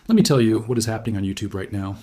Let me tell you what is happening on YouTube right now.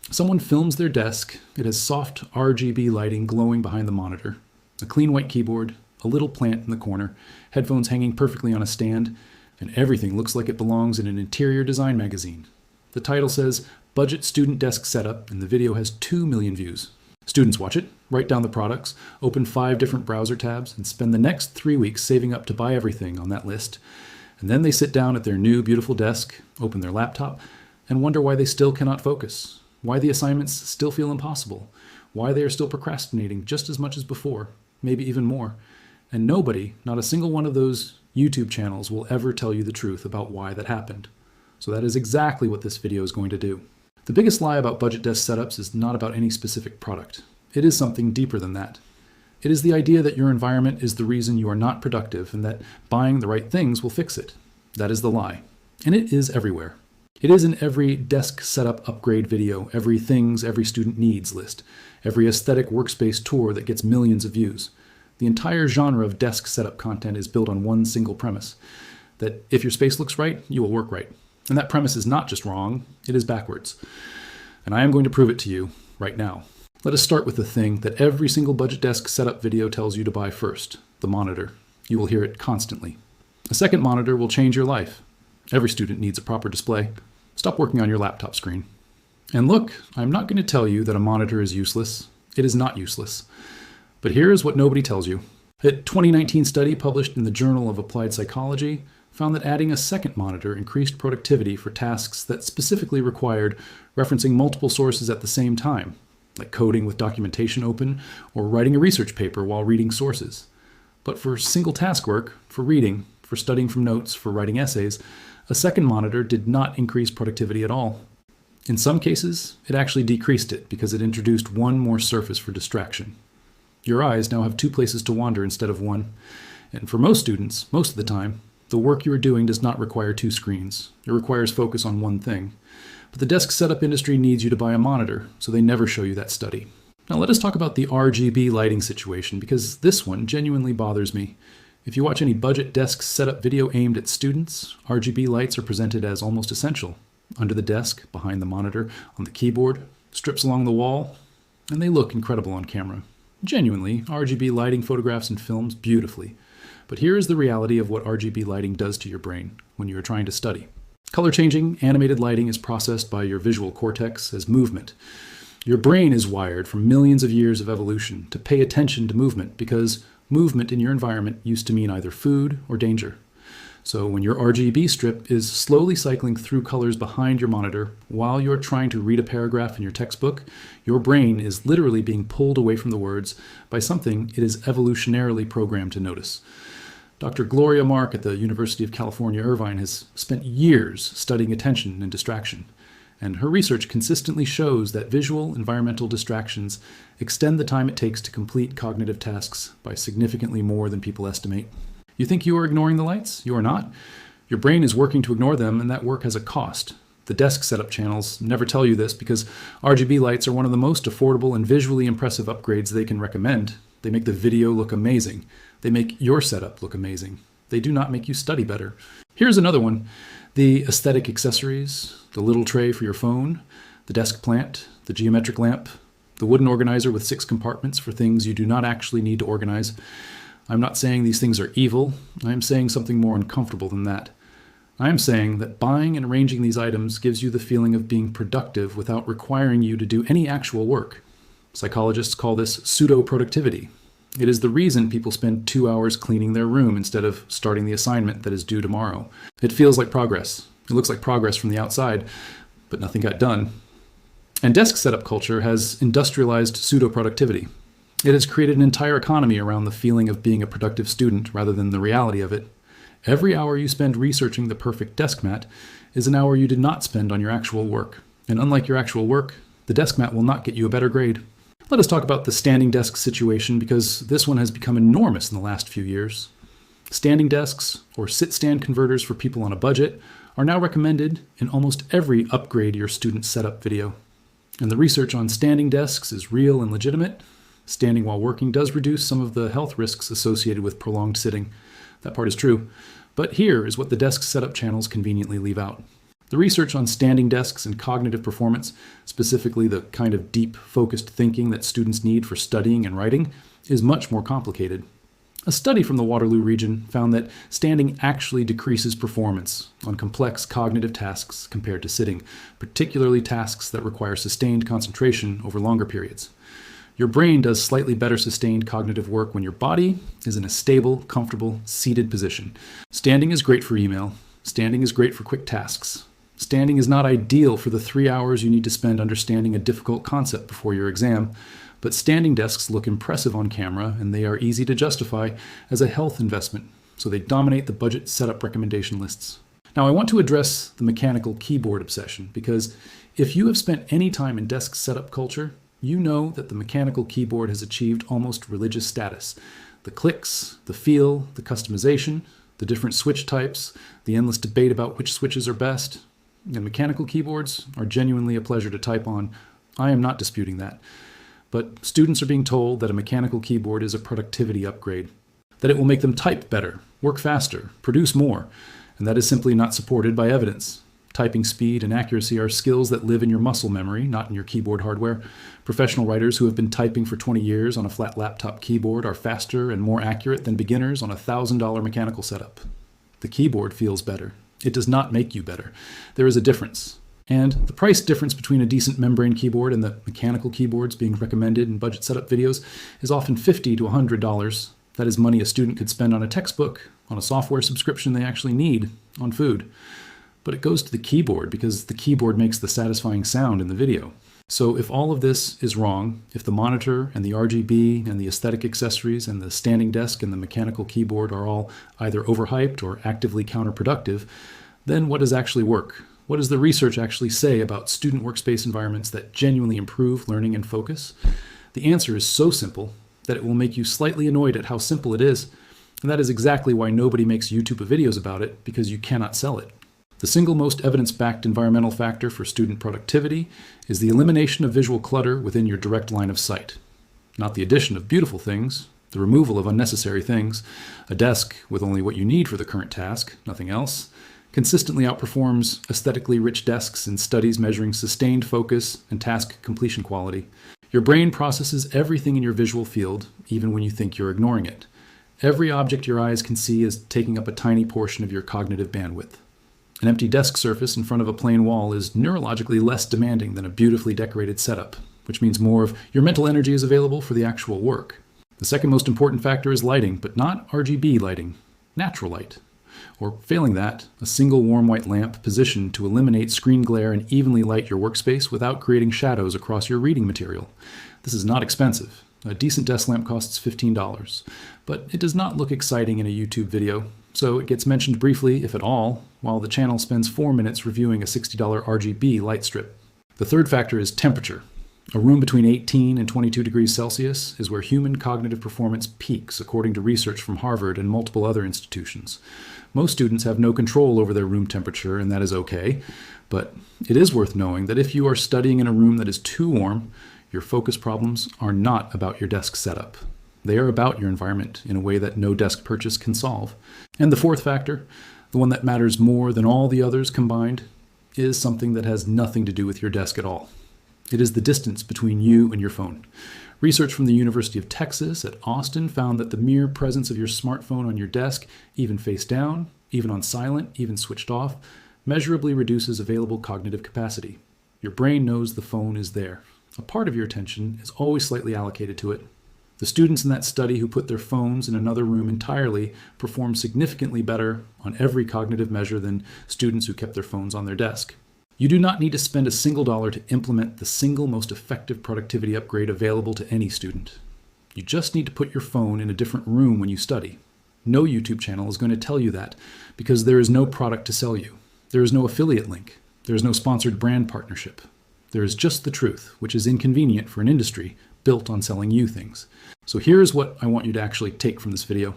Someone films their desk. It has soft RGB lighting glowing behind the monitor, a clean white keyboard, a little plant in the corner, headphones hanging perfectly on a stand, and everything looks like it belongs in an interior design magazine. The title says, Budget Student Desk Setup, and the video has 2 million views. Students watch it, write down the products, open 5 different browser tabs, and spend the next 3 weeks saving up to buy everything on that list. And then they sit down at their new beautiful desk, open their laptop, and wonder why they still cannot focus, why the assignments still feel impossible, why they are still procrastinating just as much as before, maybe even more. And nobody, not a single one of those YouTube channels, will ever tell you the truth about why that happened. So that is exactly what this video is going to do. The biggest lie about budget desk setups is not about any specific product. It is something deeper than that. It is the idea that your environment is the reason you are not productive and that buying the right things will fix it. That is the lie. And it is everywhere. It is in every desk setup upgrade video, every things every student needs list, every aesthetic workspace tour that gets millions of views. The entire genre of desk setup content is built on one single premise, that if your space looks right, you will work right. And that premise is not just wrong, it is backwards. And I am going to prove it to you right now. Let us start with the thing that every single budget desk setup video tells you to buy first, the monitor. You will hear it constantly. A second monitor will change your life. Every student needs a proper display. Stop working on your laptop screen. And look, I'm not going to tell you that a monitor is useless. It is not useless. But here is what nobody tells you. A 2019 study published in the Journal of Applied Psychology found that adding a second monitor increased productivity for tasks that specifically required referencing multiple sources at the same time, like coding with documentation open or writing a research paper while reading sources. But for single task work, for reading, for studying from notes, for writing essays, a second monitor did not increase productivity at all. In some cases, it actually decreased it because it introduced one more surface for distraction. Your eyes now have 2 places to wander instead of 1. And for most students, most of the time, the work you are doing does not require 2 screens. It requires focus on one thing. But the desk setup industry needs you to buy a monitor, so they never show you that study. Now let us talk about the RGB lighting situation, because this one genuinely bothers me. If you watch any budget desk setup video aimed at students, RGB lights are presented as almost essential. Under the desk, behind the monitor, on the keyboard, strips along the wall, and they look incredible on camera. Genuinely, RGB lighting photographs and films beautifully. But here is the reality of what RGB lighting does to your brain when you are trying to study. Color-changing, animated lighting is processed by your visual cortex as movement. Your brain is wired from millions of years of evolution to pay attention to movement because movement in your environment used to mean either food or danger. So when your RGB strip is slowly cycling through colors behind your monitor while you're trying to read a paragraph in your textbook, your brain is literally being pulled away from the words by something it is evolutionarily programmed to notice. Dr. Gloria Mark at the University of California, Irvine has spent years studying attention and distraction, and her research consistently shows that visual environmental distractions extend the time it takes to complete cognitive tasks by significantly more than people estimate. You think you are ignoring the lights? You are not. Your brain is working to ignore them, and that work has a cost. The desk setup channels never tell you this because RGB lights are one of the most affordable and visually impressive upgrades they can recommend. They make the video look amazing. They make your setup look amazing. They do not make you study better. Here's another one. The aesthetic accessories, the little tray for your phone, the desk plant, the geometric lamp, the wooden organizer with 6 compartments for things you do not actually need to organize. I'm not saying these things are evil. I am saying something more uncomfortable than that. I am saying that buying and arranging these items gives you the feeling of being productive without requiring you to do any actual work. Psychologists call this pseudo-productivity. It is the reason people spend 2 hours cleaning their room instead of starting the assignment that is due tomorrow. It feels like progress. It looks like progress from the outside, but nothing got done. And desk setup culture has industrialized pseudo-productivity. It has created an entire economy around the feeling of being a productive student rather than the reality of it. Every hour you spend researching the perfect desk mat is an hour you did not spend on your actual work. And unlike your actual work, the desk mat will not get you a better grade. Let us talk about the standing desk situation because this one has become enormous in the last few years. Standing desks, or sit-stand converters for people on a budget, are now recommended in almost every Upgrade Your Student Setup video. And the research on standing desks is real and legitimate. Standing while working does reduce some of the health risks associated with prolonged sitting. That part is true. But here is what the desk setup channels conveniently leave out. The research on standing desks and cognitive performance, specifically the kind of deep, focused thinking that students need for studying and writing, is much more complicated. A study from the Waterloo region found that standing actually decreases performance on complex cognitive tasks compared to sitting, particularly tasks that require sustained concentration over longer periods. Your brain does slightly better sustained cognitive work when your body is in a stable, comfortable, seated position. Standing is great for email. Standing is great for quick tasks. Standing is not ideal for the 3 hours you need to spend understanding a difficult concept before your exam, but standing desks look impressive on camera and they are easy to justify as a health investment, so they dominate the budget setup recommendation lists. Now, I want to address the mechanical keyboard obsession because if you have spent any time in desk setup culture, you know that the mechanical keyboard has achieved almost religious status. The clicks, the feel, the customization, the different switch types, the endless debate about which switches are best. And mechanical keyboards are genuinely a pleasure to type on. I am not disputing that. But students are being told that a mechanical keyboard is a productivity upgrade, that it will make them type better, work faster, produce more, and that is simply not supported by evidence. Typing speed and accuracy are skills that live in your muscle memory, not in your keyboard hardware. Professional writers who have been typing for 20 years on a flat laptop keyboard are faster and more accurate than beginners on a $1,000 mechanical setup. The keyboard feels better. It does not make you better. There is a difference. And the price difference between a decent membrane keyboard and the mechanical keyboards being recommended in budget setup videos is often $50 to $100. That is money a student could spend on a textbook, on a software subscription they actually need, on food. But it goes to the keyboard because the keyboard makes the satisfying sound in the video. So if all of this is wrong, if the monitor and the RGB and the aesthetic accessories and the standing desk and the mechanical keyboard are all either overhyped or actively counterproductive, then what does actually work? What does the research actually say about student workspace environments that genuinely improve learning and focus? The answer is so simple that it will make you slightly annoyed at how simple it is. And that is exactly why nobody makes YouTube videos about it, because you cannot sell it. The single most evidence-backed environmental factor for student productivity is the elimination of visual clutter within your direct line of sight. Not the addition of beautiful things, the removal of unnecessary things. A desk with only what you need for the current task, nothing else, consistently outperforms aesthetically rich desks in studies measuring sustained focus and task completion quality. Your brain processes everything in your visual field, even when you think you're ignoring it. Every object your eyes can see is taking up a tiny portion of your cognitive bandwidth. An empty desk surface in front of a plain wall is neurologically less demanding than a beautifully decorated setup, which means more of your mental energy is available for the actual work. The second most important factor is lighting, but not RGB lighting, natural light. Or failing that, a single warm white lamp positioned to eliminate screen glare and evenly light your workspace without creating shadows across your reading material. This is not expensive. A decent desk lamp costs $15, but it does not look exciting in a YouTube video, so it gets mentioned briefly, if at all, while the channel spends 4 minutes reviewing a $60 RGB light strip. The third factor is temperature. A room between 18 and 22 degrees Celsius is where human cognitive performance peaks, according to research from Harvard and multiple other institutions. Most students have no control over their room temperature, and that is okay, but it is worth knowing that if you are studying in a room that is too warm, your focus problems are not about your desk setup. They are about your environment in a way that no desk purchase can solve. And the fourth factor, the one that matters more than all the others combined, is something that has nothing to do with your desk at all. It is the distance between you and your phone. Research from the University of Texas at Austin found that the mere presence of your smartphone on your desk, even face down, even on silent, even switched off, measurably reduces available cognitive capacity. Your brain knows the phone is there. A part of your attention is always slightly allocated to it. The students in that study who put their phones in another room entirely performed significantly better on every cognitive measure than students who kept their phones on their desk. You do not need to spend a single dollar to implement the single most effective productivity upgrade available to any student. You just need to put your phone in a different room when you study. No YouTube channel is going to tell you that because there is no product to sell you. There is no affiliate link. There is no sponsored brand partnership. There is just the truth, which is inconvenient for an industry built on selling you things. So here's what I want you to actually take from this video.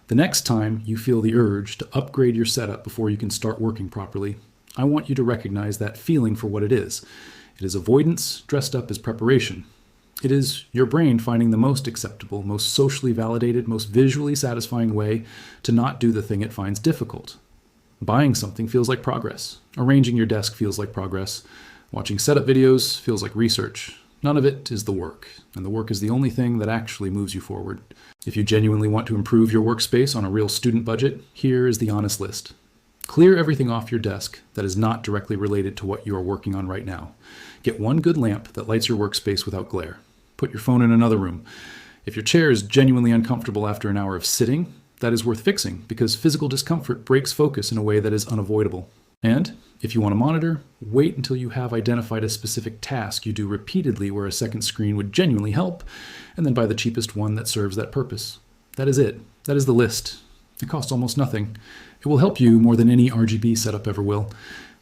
The next time you feel the urge to upgrade your setup before you can start working properly, I want you to recognize that feeling for what it is. It is avoidance dressed up as preparation. It is your brain finding the most acceptable, most socially validated, most visually satisfying way to not do the thing it finds difficult. Buying something feels like progress. Arranging your desk feels like progress. Watching setup videos feels like research. None of it is the work, and the work is the only thing that actually moves you forward. If you genuinely want to improve your workspace on a real student budget, here is the honest list. Clear everything off your desk that is not directly related to what you are working on right now. Get one good lamp that lights your workspace without glare. Put your phone in another room. If your chair is genuinely uncomfortable after an hour of sitting, that is worth fixing because physical discomfort breaks focus in a way that is unavoidable. And if you want to monitor, wait until you have identified a specific task you do repeatedly where a second screen would genuinely help, and then buy the cheapest one that serves that purpose. That is it. That is the list. It costs almost nothing. It will help you more than any RGB setup ever will,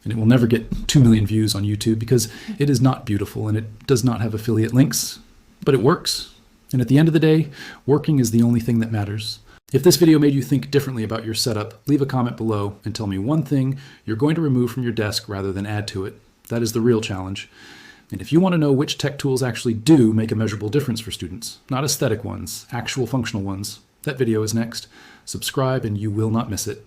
and it will never get 2 million views on YouTube because it is not beautiful and it does not have affiliate links, but it works. And at the end of the day, working is the only thing that matters. If this video made you think differently about your setup, leave a comment below and tell me one thing you're going to remove from your desk rather than add to it. That is the real challenge. And if you want to know which tech tools actually do make a measurable difference for students, not aesthetic ones, actual functional ones, that video is next. Subscribe and you will not miss it.